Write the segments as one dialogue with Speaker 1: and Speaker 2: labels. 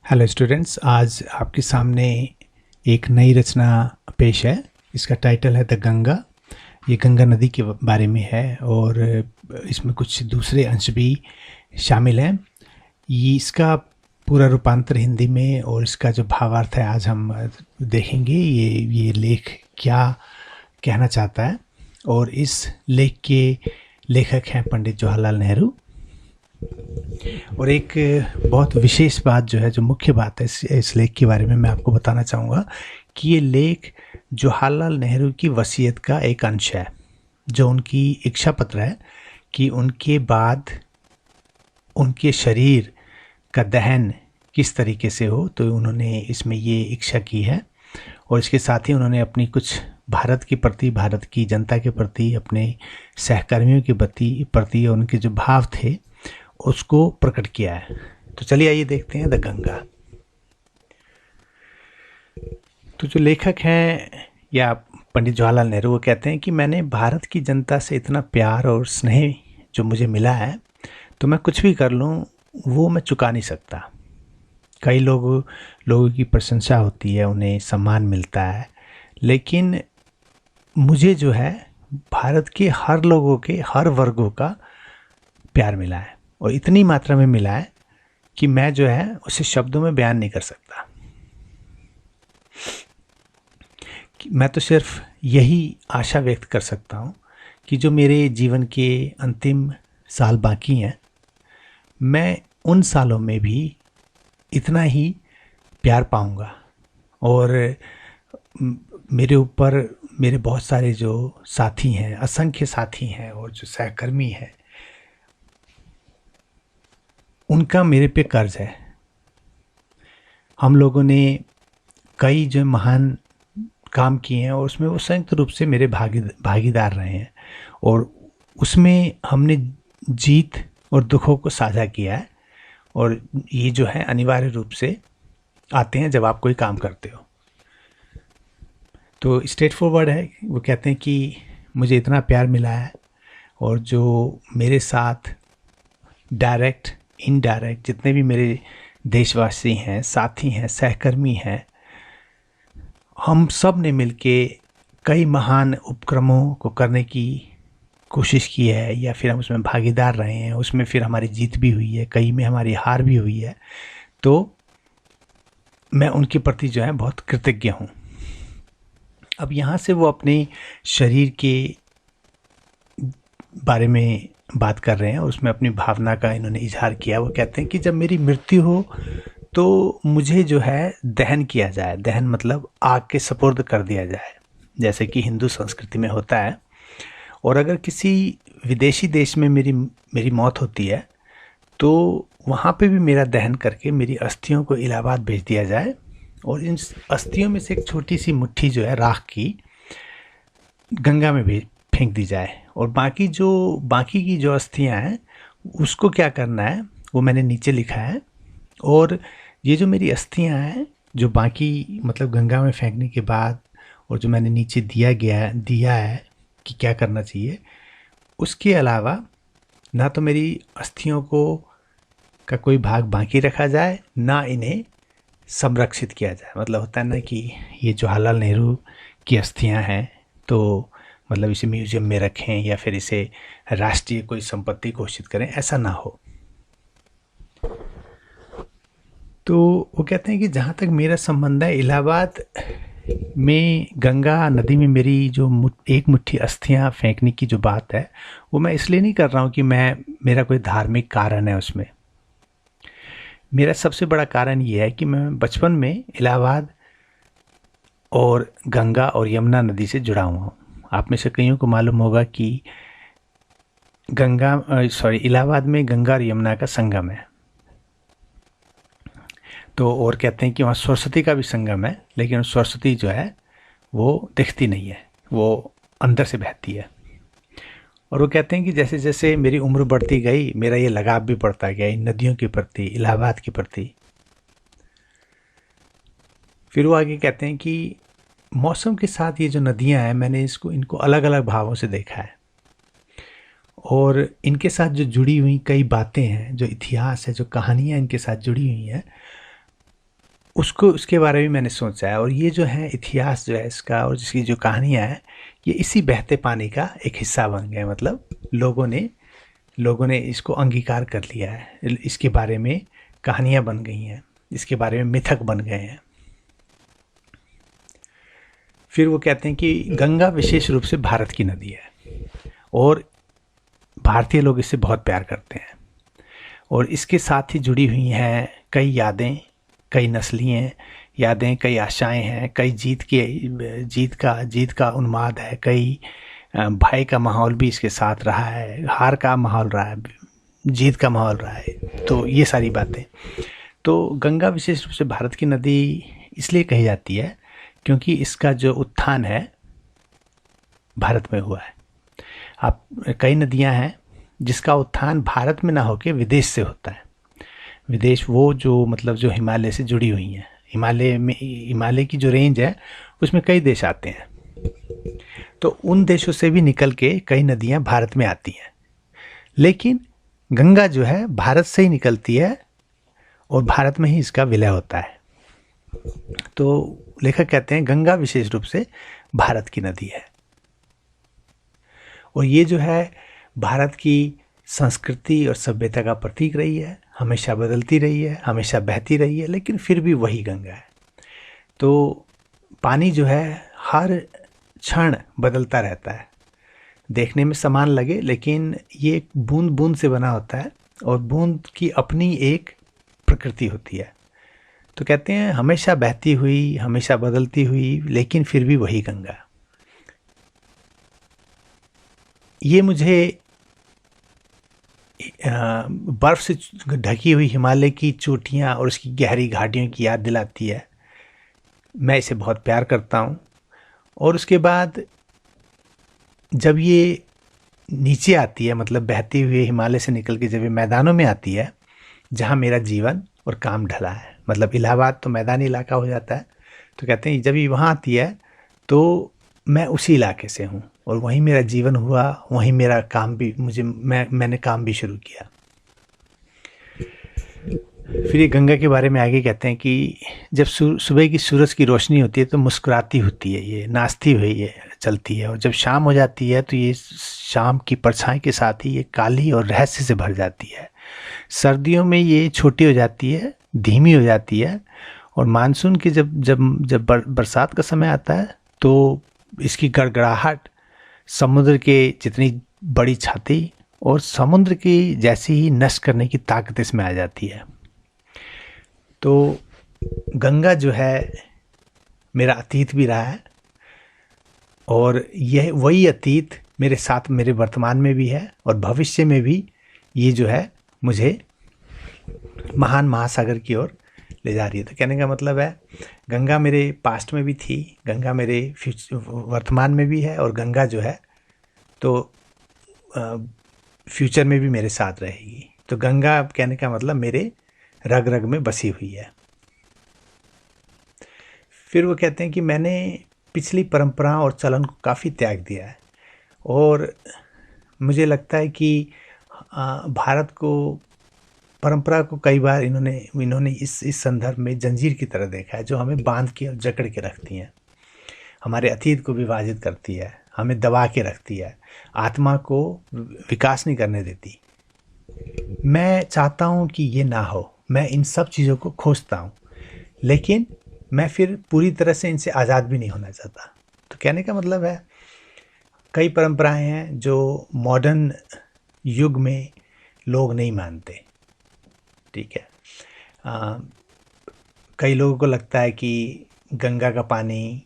Speaker 1: Hello students, आज आपके सामने एक नई रचना पेश है। इसका टाइटल है द गंगा। ये गंगा नदी के बारे में है और इसमें कुछ दूसरे अंश भी शामिल हैं। ये इसका पूरा रूपांतर हिंदी में और इसका जो भावार्थ है आज हम देखेंगे। ये लेख क्या कहना चाहता है। और इस लेख के लेखक हैं पंडित जवाहरलाल नेहरू। और एक बहुत विशेष बात जो है, जो मुख्य बात है इस लेख के बारे में मैं आपको बताना चाहूँगा कि ये लेख जवाहरलाल नेहरू की वसीयत का एक अंश है, जो उनकी इच्छा पत्र है कि उनके बाद उनके शरीर का दहन किस तरीके से हो। तो उन्होंने इसमें ये इच्छा की है और इसके साथ ही उन्होंने अपनी कुछ भारत के प्रति, भारत की जनता के प्रति, अपने सहकर्मियों के प्रति उनके जो भाव थे उसको प्रकट किया है। तो चलिए आइए देखते हैं द गंगा। तो जो लेखक हैं या पंडित जवाहरलाल नेहरू, वो कहते हैं कि मैंने भारत की जनता से इतना प्यार और स्नेह जो मुझे मिला है, तो मैं कुछ भी कर लूँ वो मैं चुका नहीं सकता। कई लोगों की प्रशंसा होती है, उन्हें सम्मान मिलता है, लेकिन मुझे जो है भारत के हर लोगों के, हर वर्गों का प्यार मिला है और इतनी मात्रा में मिला है कि मैं जो है उसे शब्दों में बयान नहीं कर सकता। मैं तो सिर्फ यही आशा व्यक्त कर सकता हूँ कि जो मेरे जीवन के अंतिम साल बाकी हैं, मैं उन सालों में भी इतना ही प्यार पाऊँगा। और मेरे ऊपर मेरे बहुत सारे जो साथी हैं, असंख्य साथी हैं और जो सहकर्मी हैं, उनका मेरे पे कर्ज है। हम लोगों ने कई जो महान काम किए हैं और उसमें वो संयुक्त रूप से मेरे भागीदार रहे हैं और उसमें हमने जीत और दुखों को साझा किया है। और ये जो है अनिवार्य रूप से आते हैं जब आप कोई काम करते हो। तो स्ट्रेट फॉरवर्ड है। वो कहते हैं कि मुझे इतना प्यार मिला है और जो मेरे साथ डायरेक्ट, इनडायरेक्ट जितने भी मेरे देशवासी हैं, साथी हैं, सहकर्मी हैं, हम सब ने मिलके कई महान उपक्रमों को करने की कोशिश की है या फिर हम उसमें भागीदार रहे हैं। उसमें फिर हमारी जीत भी हुई है, कई में हमारी हार भी हुई है। तो मैं उनके प्रति जो है बहुत कृतज्ञ हूँ। अब यहाँ से वो अपने शरीर के बारे में बात कर रहे हैं और उसमें अपनी भावना का इन्होंने इजहार किया। वो कहते हैं कि जब मेरी मृत्यु हो तो मुझे जो है दहन किया जाए। दहन मतलब आग के सपुर्द कर दिया जाए, जैसे कि हिंदू संस्कृति में होता है। और अगर किसी विदेशी देश में मेरी मौत होती है तो वहाँ पे भी मेरा दहन करके मेरी अस्थियों को इलाहाबाद भेज दिया जाए और इन अस्थियों में से एक छोटी सी मुट्ठी जो है राख की गंगा में फेंक दी जाए। और बाकी की जो अस्थियां हैं उसको क्या करना है वो मैंने नीचे लिखा है। और ये जो मेरी अस्थियां हैं जो बाकी मतलब गंगा में फेंकने के बाद और जो मैंने नीचे दिया है कि क्या करना चाहिए, उसके अलावा ना तो मेरी अस्थियों का कोई भाग बाकी रखा जाए, ना इन्हें संरक्षित किया जाए। मतलब होता है ना कि ये जवाहरलाल नेहरू की अस्थियां हैं तो मतलब इसे म्यूजियम में रखें या फिर इसे राष्ट्रीय कोई संपत्ति घोषित करें, ऐसा ना हो। तो वो कहते हैं कि जहाँ तक मेरा संबंध है, इलाहाबाद में गंगा नदी में मेरी जो एक मुट्ठी अस्थियां फेंकने की जो बात है, वो मैं इसलिए नहीं कर रहा हूँ कि मेरा कोई धार्मिक कारण है उसमें। मेरा सबसे बड़ा कारण ये है कि मैं बचपन में इलाहाबाद और गंगा और यमुना नदी से जुड़ा हुआ हूँ। आप में से कईयों को मालूम होगा कि इलाहाबाद में गंगा और यमुना का संगम है। तो और कहते हैं कि वहाँ सरस्वती का भी संगम है, लेकिन सरस्वती जो है वो दिखती नहीं है, वो अंदर से बहती है। और वो कहते हैं कि जैसे जैसे मेरी उम्र बढ़ती गई, मेरा ये लगाव भी बढ़ता गया इन नदियों के प्रति, इलाहाबाद के प्रति। फिर वो आगे कहते हैं कि मौसम के साथ ये जो नदियां हैं, मैंने इनको अलग अलग भावों से देखा है और इनके साथ जो जुड़ी हुई कई बातें हैं, जो इतिहास है, जो कहानियाँ इनके साथ जुड़ी हुई हैं, उसको उसके बारे में मैंने सोचा है। और ये जो है इतिहास जो है इसका और जिसकी जो कहानियाँ हैं ये इसी बहते पानी का एक हिस्सा बन गए। मतलब लोगों ने इसको अंगीकार कर लिया है, इसके बारे में कहानियाँ बन गई हैं, इसके बारे में मिथक बन गए हैं। फिर वो कहते हैं कि गंगा विशेष रूप से भारत की नदी है और भारतीय लोग इससे बहुत प्यार करते हैं और इसके साथ ही जुड़ी हुई हैं कई यादें, कई नस्लीय यादें, कई आशाएं हैं, कई जीत का उन्माद है, कई भय का माहौल भी इसके साथ रहा है, हार का माहौल रहा है, जीत का माहौल रहा है। तो ये सारी बातें। तो गंगा विशेष रूप से भारत की नदी इसलिए कही जाती है क्योंकि इसका जो उत्थान है भारत में हुआ है। आप कई नदियां हैं जिसका उत्थान भारत में ना होके विदेश से होता है। विदेश वो जो मतलब जो हिमालय से जुड़ी हुई हैं, हिमालय की जो रेंज है उसमें कई देश आते हैं, तो उन देशों से भी निकल के कई नदियां भारत में आती हैं। लेकिन गंगा जो है भारत से ही निकलती है और भारत में ही इसका विलय होता है। तो लेखक कहते हैं गंगा विशेष रूप से भारत की नदी है और ये जो है भारत की संस्कृति और सभ्यता का प्रतीक रही है, हमेशा बदलती रही है, हमेशा बहती रही है, लेकिन फिर भी वही गंगा है। तो पानी जो है हर क्षण बदलता रहता है, देखने में समान लगे लेकिन ये एक बूंद बूंद से बना होता है और बूंद की अपनी एक प्रकृति होती है। तो कहते हैं हमेशा बहती हुई, हमेशा बदलती हुई, लेकिन फिर भी वही गंगा। ये मुझे बर्फ से ढकी हुई हिमालय की चोटियाँ और उसकी गहरी घाटियों की याद दिलाती है। मैं इसे बहुत प्यार करता हूँ। और उसके बाद जब ये नीचे आती है, मतलब बहती हुई हिमालय से निकल के जब ये मैदानों में आती है जहाँ मेरा जीवन और काम ढला है, मतलब इलाहाबाद तो मैदानी इलाका हो जाता है, तो कहते हैं जब ये वहाँ आती है तो मैं उसी इलाके से हूँ और वहीं मेरा जीवन हुआ, वहीं मेरा काम भी मैंने काम भी शुरू किया। फिर ये गंगा के बारे में आगे कहते हैं कि जब सुबह की सूरज की रोशनी होती है तो मुस्कुराती होती है, ये नाचती हुई ये चलती है, और जब शाम हो जाती है तो ये शाम की परछाई के साथ ही ये काली और रहस्य से भर जाती है। सर्दियों में ये छोटी हो जाती है, धीमी हो जाती है, और मानसून के जब बरसात का समय आता है तो इसकी गड़गड़ाहट समुद्र के जितनी बड़ी छाती और समुद्र की जैसी ही नष्ट करने की ताकत इसमें आ जाती है। तो गंगा जो है मेरा अतीत भी रहा है और यह वही अतीत मेरे साथ मेरे वर्तमान में भी है और भविष्य में भी ये जो है मुझे महान महासागर की ओर ले जा रही है। तो कहने का मतलब है गंगा मेरे पास्ट में भी थी, गंगा मेरे वर्तमान में भी है और गंगा जो है तो फ्यूचर में भी मेरे साथ रहेगी। तो गंगा कहने का मतलब मेरे रग रग में बसी हुई है। फिर वो कहते हैं कि मैंने पिछली परंपराओं और चलन को काफ़ी त्याग दिया है और मुझे लगता है कि भारत को परंपरा को कई बार इन्होंने इस संदर्भ में जंजीर की तरह देखा है जो हमें बांध के और जकड़ के रखती हैं, हमारे अतीत को विभाजित करती है, हमें दबा के रखती है, आत्मा को विकास नहीं करने देती। मैं चाहता हूँ कि ये ना हो, मैं इन सब चीज़ों को खोजता हूँ, लेकिन मैं फिर पूरी तरह से इनसे आज़ाद भी नहीं होना चाहता। तो कहने का मतलब है कई परंपराएं हैं जो मॉडर्न युग में लोग नहीं मानते, ठीक है। कई लोगों को लगता है कि गंगा का पानी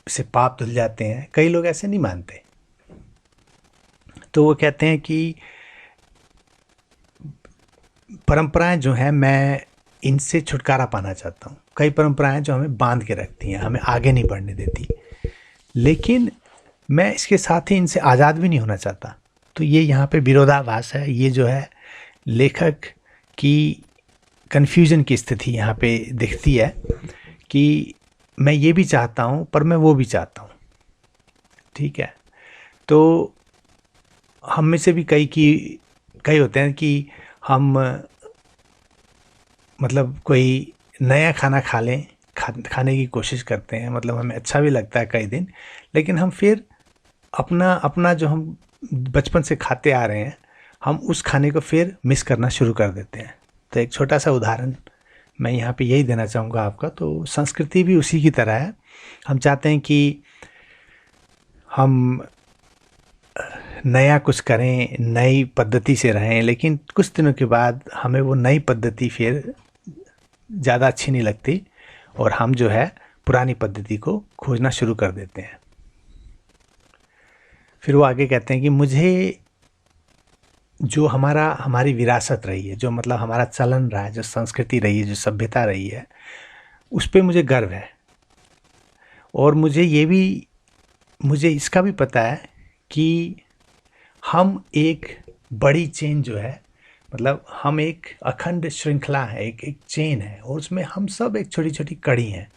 Speaker 1: से पाप धुल जाते हैं, कई लोग ऐसे नहीं मानते। तो वो कहते हैं कि परंपराएं जो हैं मैं इनसे छुटकारा पाना चाहता हूँ। कई परंपराएं जो हमें बांध के रखती हैं, हमें आगे नहीं बढ़ने देती, लेकिन मैं इसके साथ ही इनसे आज़ाद भी नहीं होना चाहता। तो ये यहाँ पे विरोधाभास है, ये जो है लेखक की कन्फ्यूजन की स्थिति यहाँ पे दिखती है कि मैं ये भी चाहता हूँ पर मैं वो भी चाहता हूँ, ठीक है। तो हम में से भी कई होते हैं कि हम मतलब कोई नया खाना खा लें, खाने की कोशिश करते हैं, मतलब हमें अच्छा भी लगता है कई दिन, लेकिन हम फिर अपना अपना जो हम बचपन से खाते आ रहे हैं, हम उस खाने को फिर मिस करना शुरू कर देते हैं। तो एक छोटा सा उदाहरण मैं यहाँ पे यही देना चाहूँगा आपका। तो संस्कृति भी उसी की तरह है। हम चाहते हैं कि हम नया कुछ करें, नई पद्धति से रहें, लेकिन कुछ दिनों के बाद हमें वो नई पद्धति फिर ज़्यादा अच्छी नहीं लगती और हम जो है पुरानी पद्धति को खोजना शुरू कर देते हैं। फिर वो आगे कहते हैं कि मुझे जो हमारी विरासत रही है, जो मतलब हमारा चलन रहा है, जो संस्कृति रही है, जो सभ्यता रही है, उस पे मुझे गर्व है। और मुझे इसका भी पता है कि हम एक बड़ी चेन जो है, मतलब हम एक अखंड श्रृंखला है, एक चेन है, और उसमें हम सब एक छोटी छोटी कड़ी हैं।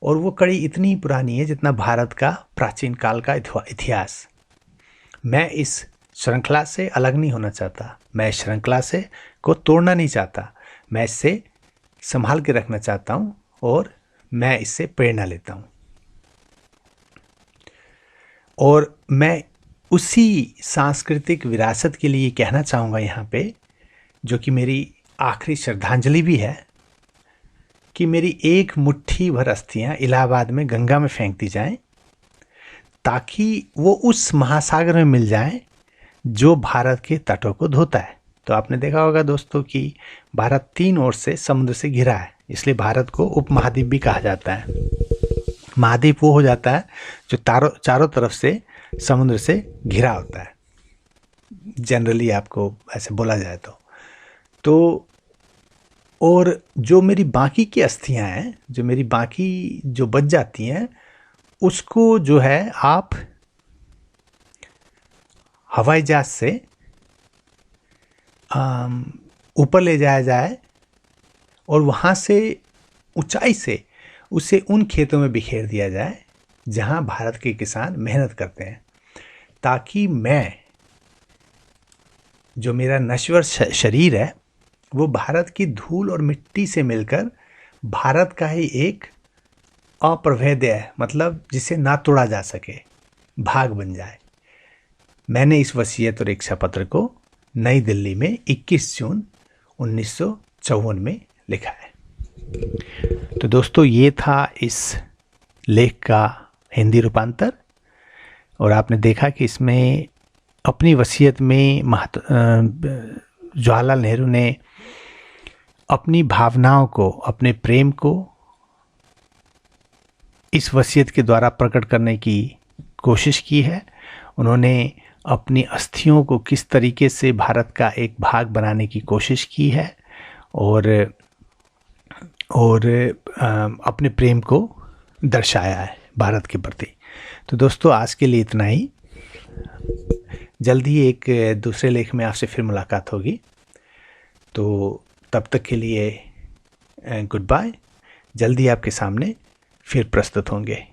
Speaker 1: और वो कड़ी इतनी पुरानी है जितना भारत का प्राचीन काल का इतिहास। मैं इस श्रृंखला से अलग नहीं होना चाहता, मैं इस श्रृंखला से को तोड़ना नहीं चाहता, मैं इससे संभाल के रखना चाहता हूँ और मैं इससे प्रेरणा लेता हूँ। और मैं उसी सांस्कृतिक विरासत के लिए कहना चाहूँगा यहाँ पे, जो कि मेरी आखिरी श्रद्धांजलि भी है, कि मेरी एक मुट्ठी भर अस्थियाँ इलाहाबाद में गंगा में फेंक दी जाएं, ताकि वो उस महासागर में मिल जाएं जो भारत के तटों को धोता है। तो आपने देखा होगा दोस्तों कि भारत 3 ओर से समुद्र से घिरा है, इसलिए भारत को उपमहाद्वीप भी कहा जाता है। महाद्वीप वो हो जाता है जो चारों तरफ से समुद्र से घिरा होता है, जनरली आपको ऐसे बोला जाए तो और जो मेरी बाकी की अस्थियां हैं, जो मेरी बाकी जो बच जाती हैं, उसको जो है आप हवाई जहाज से ऊपर ले जाया जाए और वहाँ से ऊंचाई से उसे उन खेतों में बिखेर दिया जाए जहाँ भारत के किसान मेहनत करते हैं, ताकि मैं जो मेरा नश्वर शरीर है वो भारत की धूल और मिट्टी से मिलकर भारत का ही एक अप्रभेद्य, मतलब जिसे ना तोड़ा जा सके, भाग बन जाए। मैंने इस वसीयत और इच्छा पत्र को नई दिल्ली में 21 जून 1954 में लिखा है। तो दोस्तों, ये था इस लेख का हिंदी रूपांतर। और आपने देखा कि इसमें अपनी वसीयत में जवाहरलाल नेहरू ने अपनी भावनाओं को, अपने प्रेम को इस वसीयत के द्वारा प्रकट करने की कोशिश की है। उन्होंने अपनी अस्थियों को किस तरीके से भारत का एक भाग बनाने की कोशिश की है और अपने प्रेम को दर्शाया है भारत के प्रति। तो दोस्तों, आज के लिए इतना ही। जल्दी एक दूसरे लेख में आपसे फिर मुलाकात होगी। तो तब तक के लिए गुड बाय। जल्दी आपके सामने फिर प्रस्तुत होंगे।